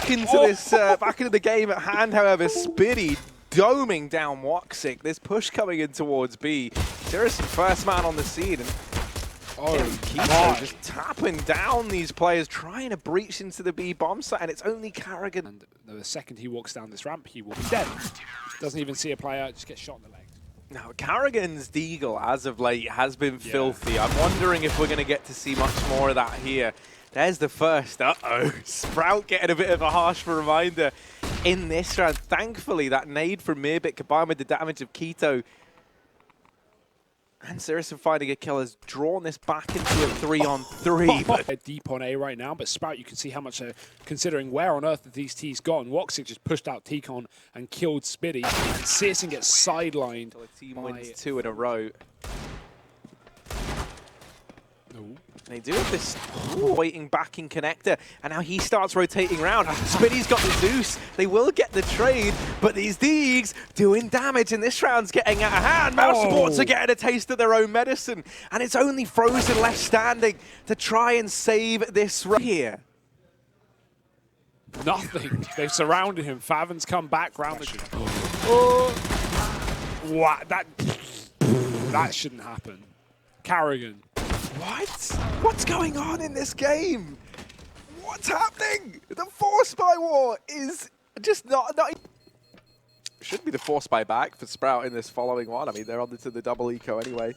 back into this, back into the game at hand, however, Spiddy doming down Woxi. This push coming in towards B. Seriously, first man on the scene. And Keto just tapping down these players, trying to breach into the B bomb site, and it's only Carrigan. And the second he walks down this ramp, he will be dead. Doesn't even see a player, just gets shot in the leg. Now, Carrigan's deagle, as of late, has been filthy. I'm wondering if we're going to get to see much more of that here. There's the first. Uh-oh. Sprout getting a bit of a harsh reminder in this round. Thankfully, that nade from Mirbit combined with the damage of Keto and Sirison finding a kill has drawn this back into a 3-on-3. They're deep on A right now, but Sprout, you can see how much considering where on earth have these T's gone. Woxi just pushed out T-Con and killed Spiddy. And Sirison gets sidelined. So the team wins 2 in a row. Ooh. They do have this waiting back in connector, and now he starts rotating around. Spiddy's got the Zeus. They will get the trade, but these Deegs doing damage, and this round's getting out of hand. Mousesports are getting a taste of their own medicine, and it's only Frozen left standing to try and save this round here. Nothing. They've surrounded him. Favin's come back round the... What? That shouldn't happen. Carrigan. What? What's going on in this game? What's happening? The force buy war is just not should be the force buy back for Sprout in this following one. I mean, they're on to the double eco anyway.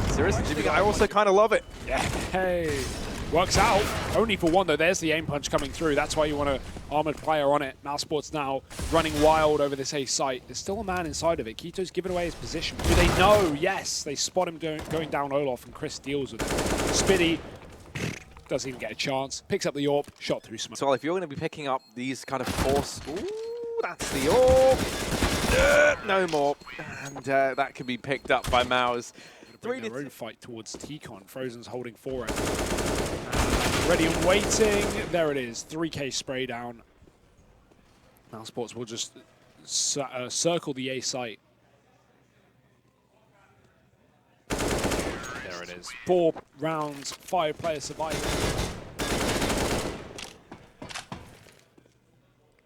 Seriously, Jimmy, I also kind of love it. Yeah. Hey. Works out. Only for one, though. There's the aim punch coming through. That's why you want an armored player on it. Mousesports now running wild over this A site. There's still a man inside of it. Keto's given away his position. Do they know? Yes. They spot him going down Olaf, and Chris deals with it. Spiddy doesn't even get a chance. Picks up the AWP. Shot through smoke. So if you're going to be picking up these kind of force... Ooh, that's the AWP. No more. And that can be picked up by Mouse. Their own fight towards T-Con. Frozen's holding for it. Ready and waiting. There it is. 3K spray down. Mousesports will just circle the A site. There it is. 4 rounds, 5 players surviving.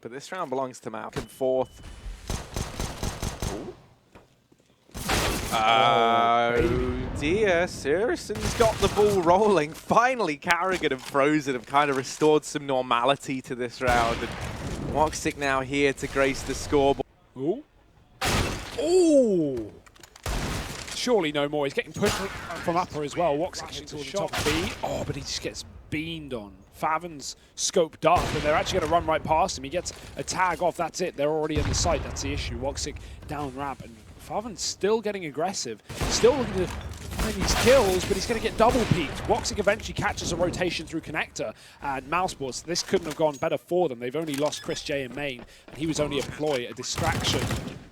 But this round belongs to Mouth. Back and forth. Ooh. Oh dear, Sirison's got the ball rolling. Finally, Carrigan and Frozen have kind of restored some normality to this round. And Woxi now here to grace the scoreboard. Ooh. Ooh. Surely no more. He's getting pushed from upper as well. Woxi getting to the top of B. Oh, but he just gets beamed on. Favin's scoped up, and they're actually going to run right past him. He gets a tag off. That's it. They're already in the site. That's the issue. Woxi down ramp, and Favin's still getting aggressive. Still looking to find these kills, but he's going to get double peaked. Woxi eventually catches a rotation through connector, and Mousesports, this couldn't have gone better for them. They've only lost Chris J in main, and he was only a ploy, a distraction.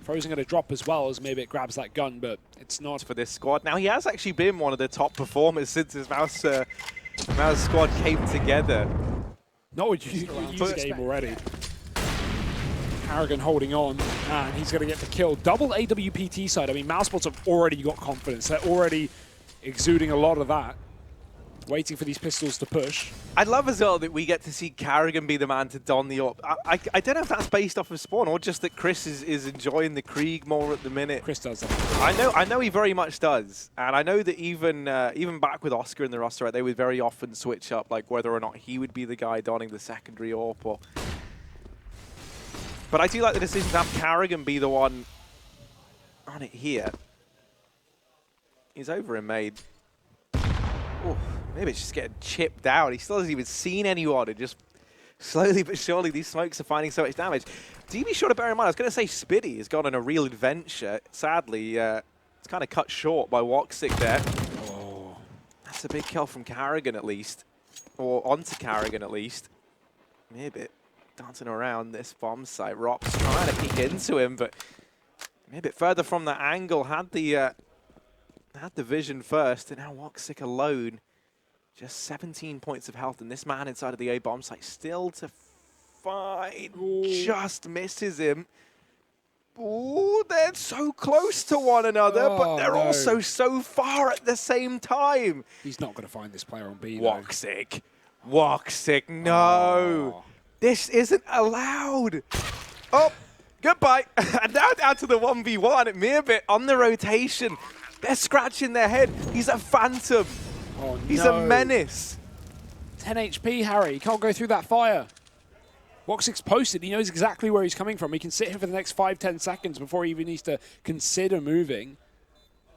Frozen going to drop as well, as maybe it grabs that gun, but it's not for this squad. Now, he has actually been one of the top performers since his Mouse squad came together. Not what you use game already. Carrigan holding on, and he's going to get the kill. Double AWPT side. I mean, Mousesports have already got confidence. They're already exuding a lot of that. Waiting for these pistols to push. I'd love as well that we get to see Carrigan be the man to don the AWP. I don't know if that's based off of Spawn or just that Chris is enjoying the Krieg more at the minute. Chris does that. I know he very much does. And I know that even back with Oscar in the roster, right, they would very often switch up, like whether or not he would be the guy donning the secondary AWP or... But I do like the decision to have Carrigan be the one on it here. He's over in mid. Ooh, maybe it's just getting chipped out. He still hasn't even seen anyone. And just slowly but surely, these smokes are finding so much damage. Do be sure to bear in mind, I was going to say Spiddy has gone on a real adventure. Sadly, it's kind of cut short by Woxi there. Oh, that's a big kill from Carrigan at least. Or onto Carrigan at least. Maybe dancing around this bomb site. Rop's trying to peek into him, but maybe a bit further from the angle. Had the vision first, and now Woxi alone. Just 17 points of health, and this man inside of the A bomb site still to find. Ooh. Just misses him. Ooh, they're so close to one another, but they're also so far at the same time. He's not going to find this player on B, Woxi. Woxi, no. Oh. This isn't allowed. Oh, goodbye. And now down to the 1v1. Mearbit on the rotation. They're scratching their head. He's a phantom. Oh, He's no. a menace. 10 HP, Harry. He can't go through that fire. Woxi's posted. He knows exactly where he's coming from. He can sit here for the next 5-10 seconds before he even needs to consider moving.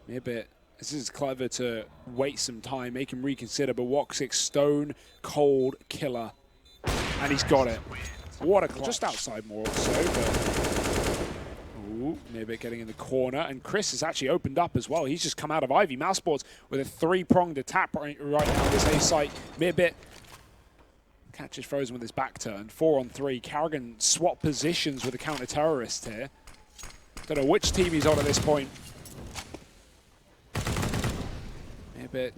Mearbit, this is clever to wait some time, make him reconsider, but Woxi, stone cold killer. And he's got it. What a clutch. Just outside more also, but... Ooh, Mearbit getting in the corner, and Chris has actually opened up as well. He's just come out of Ivy. Mousesports with a three-pronged attack right now. This A site. Mearbit catches Frozen with his back turn. 4-on-3. Carrigan swap positions with the counter-terrorist here. Don't know which team he's on at this point. Mearbit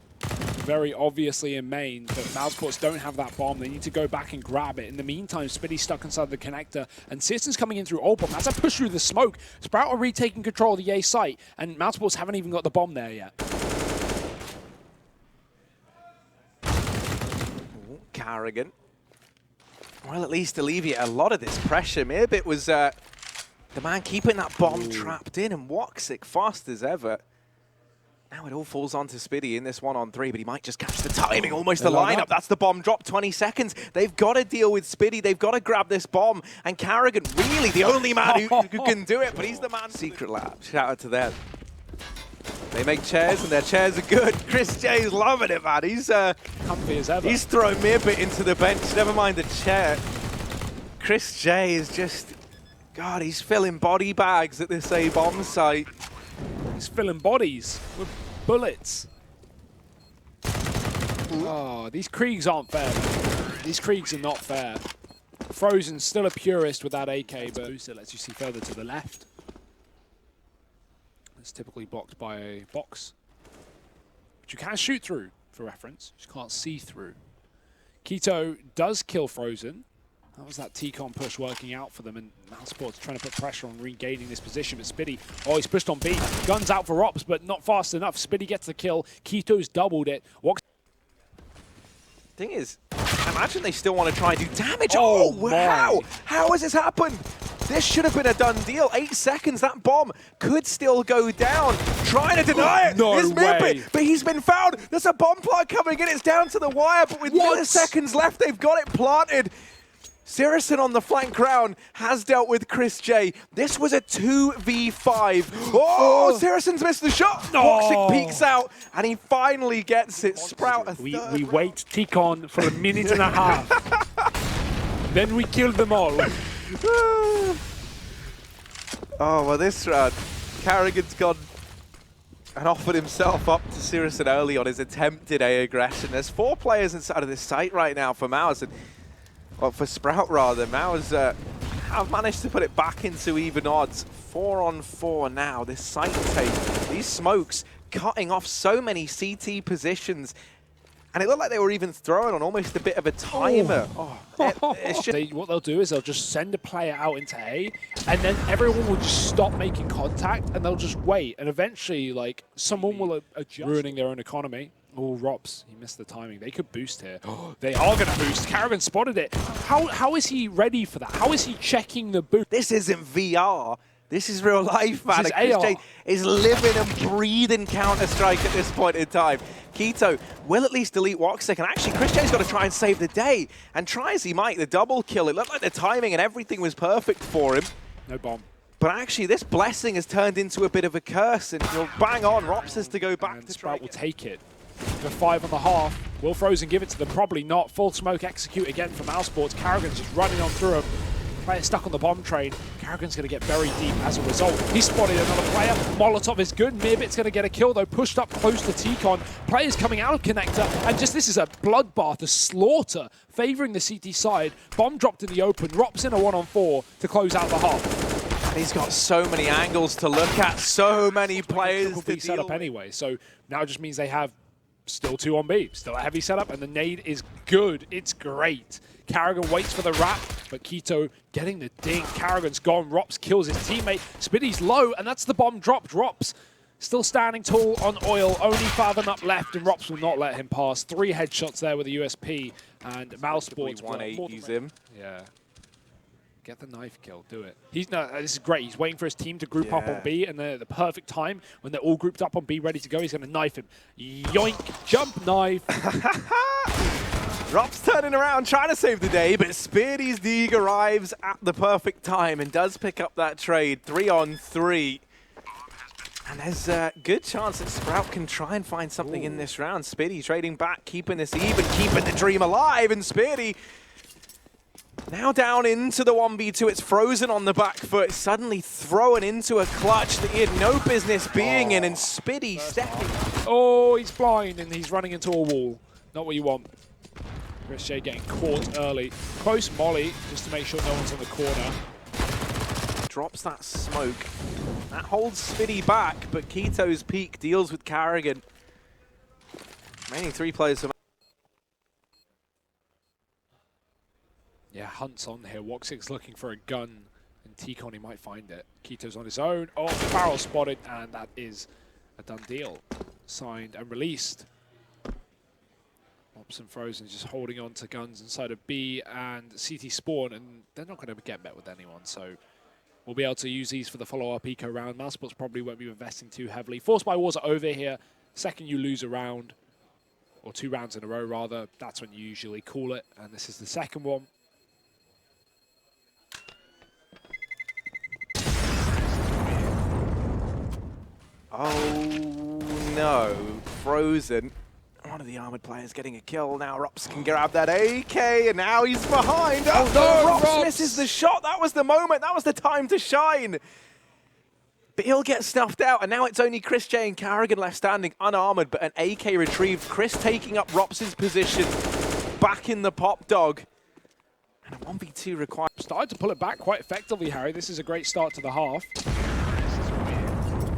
very obviously in main, but Mousesports don't have that bomb. They need to go back and grab it. In the meantime, Spiddy's stuck inside the connector, and Searson's coming in through old bomb. That's a push through the smoke. Sprout are retaking control of the A site, and Mousesports haven't even got the bomb there yet. Ooh, Carrigan. Well, at least alleviate a lot of this pressure. Mearbit was the man keeping that bomb trapped in, and Woxi fast as ever. Now it all falls onto Spiddy in this 1-on-3, but he might just catch the timing, almost the lineup. That's the bomb drop, 20 seconds. They've got to deal with Spiddy. They've got to grab this bomb. And Carrigan, really the only man who can do it, but he's the man. Secret Lab, shout out to them. They make chairs, and their chairs are good. Chris J's loving it, man. He's comfy as ever. He's throwing Mearbit into the bench, never mind the chair. Chris J is just, God, he's filling body bags at this A-bomb site. He's filling bodies with bullets. Oh, these Kriegs aren't fair, man. These Kriegs are not fair. Frozen's still a purist with that AK, but it lets you see further to the left. It's typically blocked by a box, but you can shoot through, for reference. You just can't see through. Keto does kill Frozen. That was that T-con push working out for them, and Mousesports trying to put pressure on regaining this position. But Spiddy, oh, he's pushed on B. Guns out for Ops, but not fast enough. Spiddy gets the kill. Keto's doubled it. Thing is, I imagine they still want to try and do damage. Oh, wow! How has this happened? This should have been a done deal. 8 seconds, that bomb could still go down. Trying to deny it. No It's way. Mearbit, but he's been found. There's a bomb plug coming in. It's down to the wire, but with milliseconds left, they've got it planted. Searson on the flank round has dealt with Chris J. This was a 2v5. Oh, Searson's missed the shot. Woxi peeks out, and he finally gets it. Sprout a third. We wait T-con for a minute and a half. Then we kill them all. Oh, well, this round, Carrigan's gone and offered himself up to Searson early on his attempted A aggression. There's 4 players inside of this site right now for Mouse. And well, for Sprout, rather. Mouse have managed to put it back into even odds. 4-on-4 now. This site take, these smokes cutting off so many CT positions. And it looked like they were even throwing on almost a bit of a timer. It's just what they'll do is they'll just send a player out into A, and then everyone will just stop making contact, and they'll just wait. And eventually, like, someone will adjust. Ruining their own economy. Oh, Rops, he missed the timing. They could boost here. They are going to boost. Carrigan spotted it. How is he ready for that? How is he checking the boost? This isn't VR. This is real life, man. This is Chris AR. J is living and breathing Counter-Strike at this point in time. Keto will at least delete Woxi, and actually Chris J's got to try and save the day. And try as he might, the double kill, it looked like the timing and everything was perfect for him. No bomb. But actually, this blessing has turned into a bit of a curse, and you'll bang on. Rops has to go back And to Sprout try. will take it. For 5.5. Will Frozen give it to them? Probably not. Full smoke execute again for Mousesports. Carrigan's just running on through him. Player stuck on the bomb train. Carrigan's going to get very deep as a result. He spotted another player. Molotov is good. Mearbit's going to get a kill, though. Pushed up close to T-con. Players coming out of connector. And just this is a bloodbath, a slaughter, favoring the CT side. Bomb dropped in the open. Rops in a 1-on-4 to close out the half. He's got so many angles to look at. So many players to set up anyway. So now it just means they have still 2 on B. Still a heavy setup, and the nade is good. It's great. Carrigan waits for the wrap, but Keto getting the ding. Carrigan's gone. Rops kills his teammate. Spiddy's low, and that's the bomb dropped. Rops still standing tall on oil. Only fathom up left, and Rops will not let him pass. 3 headshots there with the USP, And Mousesports 1-8 use him. Yeah. Get the knife kill, do it. This is great. He's waiting for his team to group up on B, and the perfect time when they're all grouped up on B, ready to go, he's going to knife him. Yoink, jump knife. Rop's turning around, trying to save the day, but Speardy's Deeg arrives at the perfect time and does pick up that trade. 3-on-3. And there's a good chance that Sprout can try and find something in this round. Speardy trading back, keeping this even, keeping the dream alive, and Speardy now down into the 1v2. It's frozen on the back foot, suddenly thrown into a clutch that he had no business being in, and Spiddy stepping. Oh, he's blind and he's running into a wall. Not what you want. Chris J getting caught early. Close molly, just to make sure no one's on the corner. Drops that smoke. That holds Spiddy back, but Keto's peak deals with Carrigan. Remaining 3 players for... Yeah, Hunt's on here. Woxi's looking for a gun, and T-Con, he might find it. Keto's on his own. Oh, the barrel spotted, and that is a done deal. Signed and released. Ops and Frozen just holding on to guns inside of B and CT spawn, and they're not going to get met with anyone, so we'll be able to use these for the follow-up eco round. Mousesports probably won't be investing too heavily. Force by wars are over here. Second you lose a round, or 2 rounds in a row rather, that's when you usually call it, and this is the second one. Oh no, Frozen. One of the armored players getting a kill. Now Rops can grab that AK, and now he's behind. Oh no, Rops misses the shot. That was the moment. That was the time to shine. But he'll get snuffed out, and now it's only Chris J and Carrigan left standing, unarmored, but an AK retrieved. Chris taking up Rops' position, back in the pop dog. And a 1v2 required. Started to pull it back quite effectively, Harry. This is a great start to the half.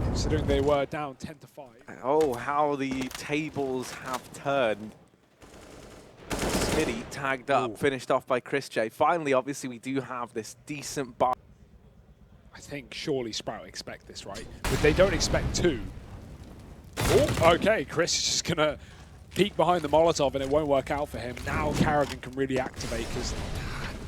Considering they were down 10-5. Oh, how the tables have turned. Smitty tagged up, finished off by Chris J. Finally, obviously, we do have this decent bar. I think surely Sprout expect this, right? But they don't expect 2. Oh, okay. Chris is just going to peek behind the Molotov, and it won't work out for him. Now Carrigan can really activate, because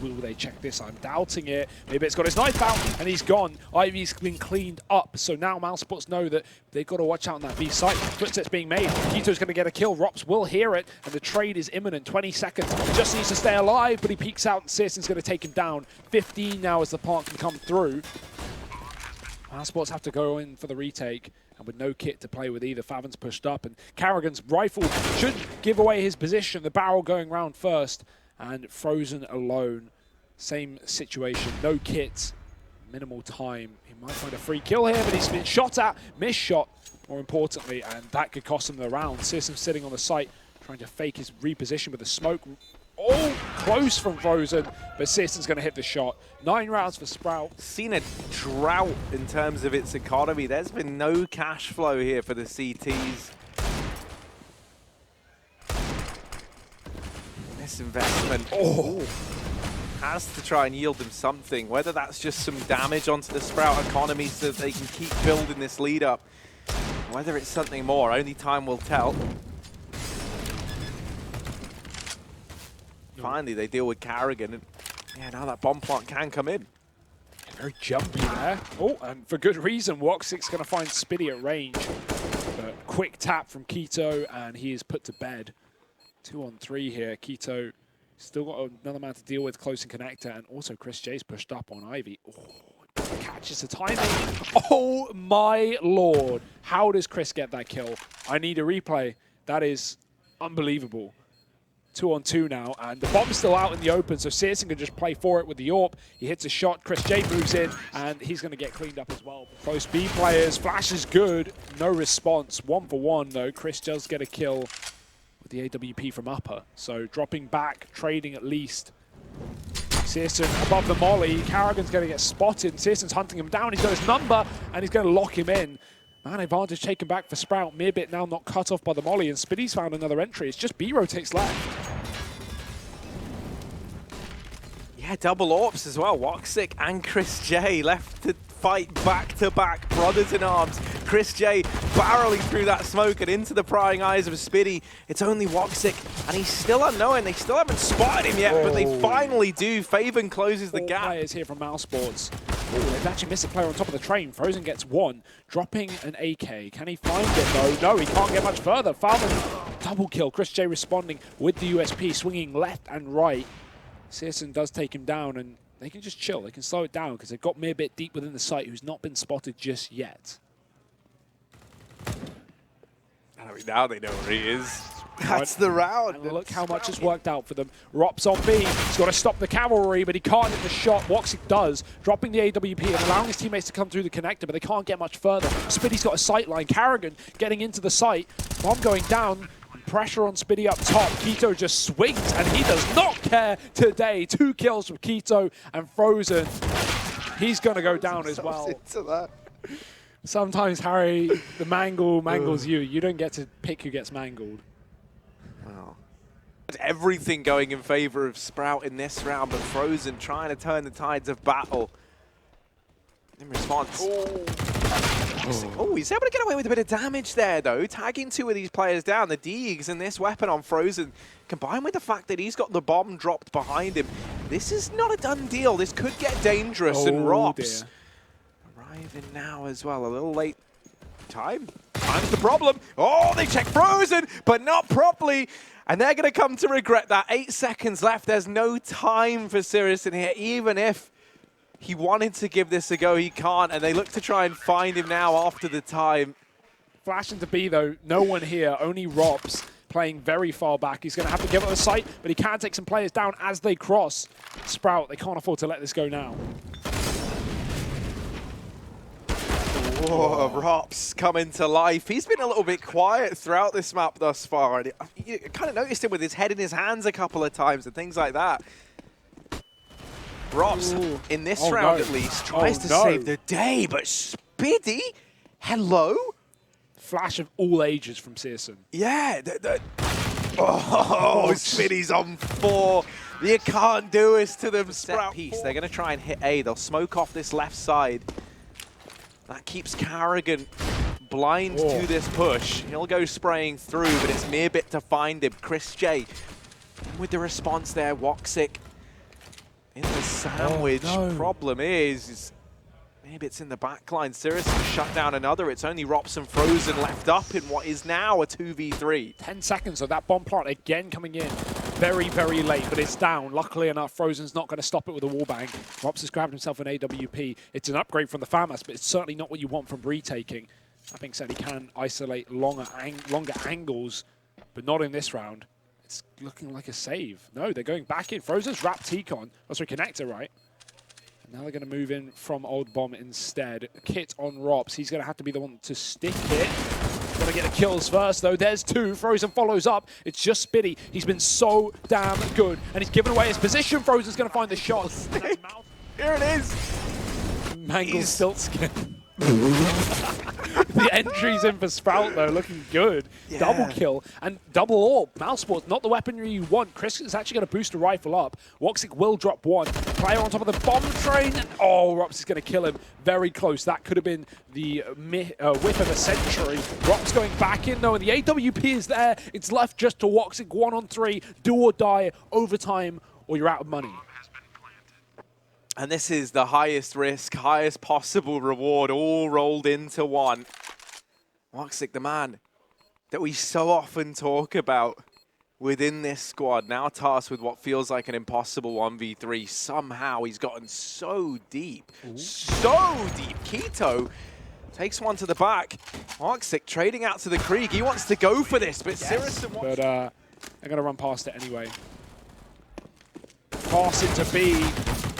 will they check this? I'm doubting it. Maybe it's got his knife out, and he's gone. Ivy's been cleaned up, so now Mousesports know that they've got to watch out on that B site. Footsteps being made. Keto's going to get a kill. Rops will hear it, and the trade is imminent. 20 seconds. Just needs to stay alive, but he peeks out, and Searson's going to take him down. 15 now as the park can come through. Mousesports have to go in for the retake, and with no kit to play with either. Favin's pushed up, and Carrigan's rifle should give away his position. The barrel going round first. And Frozen alone, same situation, no kit, minimal time. He might find a free kill here, but he's been shot at, missed shot, more importantly, and that could cost him the round. Searson sitting on the site, trying to fake his reposition with the smoke. Oh, close from Frozen, but Searson's going to hit the shot. 9 rounds for Sprout. Seen a drought in terms of its economy. There's been no cash flow here for the CTs. Investment has to try and yield them something, whether that's just some damage onto the Sprout economy so that they can keep building this lead up, whether it's something more, only time will tell. Finally they deal with Carrigan, and yeah, now that bomb plant can come in. Very jumpy there. Oh, and for good reason. Woxi's going to find Spiddy at range, but quick tap from Keto, and he is put to bed. 2-on-3 here. Keto still got another man to deal with, close and connector, and also Chris J's pushed up on Ivy. Oh, catches the timing. Oh my lord. How does Chris get that kill? I need a replay. That is unbelievable. 2-on-2 now, and the bomb's still out in the open, so Searson can just play for it with the Euorope. He hits a shot, Chris J moves in, and he's going to get cleaned up as well. Close B players, flash is good, no response. 1 for 1 though. Chris does get a kill with the AWP from upper, so dropping back, trading at least. Searson above the molly, Carrigan's going to get spotted, Searson's hunting him down, he's got his number, and he's going to lock him in. Man, advantage taken back for Sprout. Mirbit now not cut off by the molly, and Spiddy's found another entry. It's just B rotates left. Yeah, double AWPs as well. Woxi and Chris J left to fight back-to-back, brothers in arms. Chris J barreling through that smoke and into the prying eyes of Spiddy. It's only Woxi, and he's still unknown. They still haven't spotted him yet, but they finally do. Faven closes the gap. Players here from Mousesports. They've actually missed a player on top of the train. Frozen gets one, dropping an AK. Can he find it though? No, he can't get much further. Falcon, double kill. Chris J responding with the USP, swinging left and right. Searson does take him down, and they can just chill. They can slow it down because they've got Mearbit deep within the site, who's not been spotted just yet. I mean, now they know where he is. That's the round. And look how much it's worked out for them. Rop's on B. He's got to stop the cavalry, but he can't hit the shot. Woxi does, dropping the AWP and allowing his teammates to come through the connector, but they can't get much further. Spiddy's got a sight line. Carrigan getting into the site. Bomb going down. Pressure on Spiddy up top. Keto just swings, and he does not care today. 2 kills from Keto, and Frozen, he's going to go down as well. Sometimes, Harry, the mangle mangles you. You don't get to pick who gets mangled. Wow. Everything going in favor of Sprout in this round, but Frozen trying to turn the tides of battle. In response. Oh, he's able to get away with a bit of damage there, though. Tagging 2 of these players down. The Deegs and this weapon on Frozen, combined with the fact that he's got the bomb dropped behind him. This is not a done deal. This could get dangerous. And Rops arriving now as well. A little late. Time's the problem. Oh, they check Frozen, but not properly. And they're going to come to regret that. 8 seconds left. There's no time for Searson here, even if he wanted to give this a go, he can't, and they look to try and find him now after the time. Flash into B, though. No one here, only Rops playing very far back. He's going to have to give up the site, but he can take some players down as they cross. Sprout, they can't afford to let this go now. Whoa, Rops coming to life. He's been a little bit quiet throughout this map thus far. And you kind of noticed him with his head in his hands a couple of times and things like that. Rops, in this round at least, tries to save the day, but Spiddy, hello? Flash of all ages from Searson. Yeah. Spiddy's on 4. You can't do this to them. Sprout piece. They're going to try and hit A. They'll smoke off this left side. That keeps Carrigan blind to this push. He'll go spraying through, but it's Mearbit to find him. Chris J with the response there. Woxi in the sandwich. Problem is maybe it's in the back line. Seriously shut down another. It's only Rops and Frozen left up in what is now a 2v3. 10 seconds, so that bomb plant again coming in. Very, very late, but it's down. Luckily enough, Frozen's not going to stop it with a wallbang. Rops has grabbed himself an AWP. It's an upgrade from the FAMAS, but it's certainly not what you want from retaking. That being said, he can isolate longer angles, but not in this round. It's looking like a save. No, they're going back in. Frozen's wrapped T-Con. Oh, sorry, connector, right? And now they're going to move in from Old Bomb instead. Kit on Rops. He's going to have to be the one to stick it. Got to get the kills first, though. There's 2. Frozen follows up. It's just Spiddy. He's been so damn good. And he's given away his position. Frozen's going to find the shot. Here it is. Mangled stilt skin. The entries in for Sprout, though, looking good. Yeah. Double kill and double AWP. Mousesports, not the weaponry you want. Chris is actually going to boost the rifle up. Woxi will drop 1. Player on top of the bomb train. Oh, Rops is going to kill him. Very close. That could have been the whiff of the century. Rops going back in, though, and the AWP is there. It's left just to Woxi. 1 on 3. Do or die. Overtime, or you're out of money. And this is the highest risk, highest possible reward, all rolled into one. Woxi, the man that we so often talk about within this squad, now tasked with what feels like an impossible 1v3. Somehow he's gotten so deep, so deep. Keto takes one to the back. Woxi trading out to the Krieg. He wants to go for this, but Searson wants... But they're going to run past it anyway. Pass into B.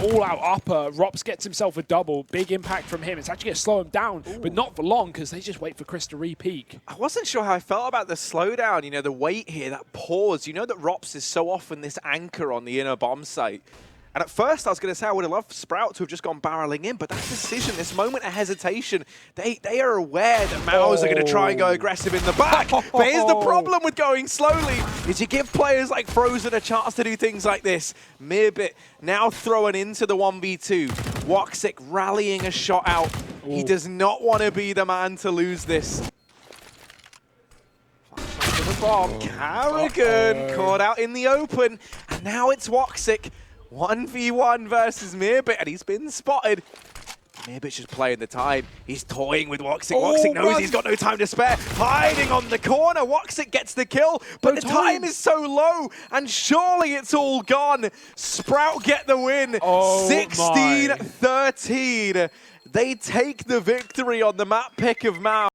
All-out upper. Rops gets himself a double. Big impact from him. It's actually going to slow him down, but not for long because they just wait for Chris to re-peak. I wasn't sure how I felt about the slowdown, you know, the wait here, that pause. You know that Rops is so often this anchor on the inner bomb site. And at first, I was going to say I would have loved Sprout to have just gone barreling in, but that decision, this moment of hesitation, they are aware that Mouse are going to try and go aggressive in the back. But here's the problem with going slowly, is you give players like Frozen a chance to do things like this. Mearbit now throwing into the 1v2. Woxi rallying a shot out. Ooh. He does not want to be the man to lose this. Flash onto the bomb. Carrigan caught out in the open. And now it's Woxi. 1v1 versus Mirbit, and he's been spotted. Mirbit's just playing the time. He's toying with Woxi. Woxi knows he's got no time to spare. Hiding on the corner. Woxi gets the kill, but the time is so low, and surely it's all gone. Sprout get the win. 16-13. They take the victory on the map pick of Mouse.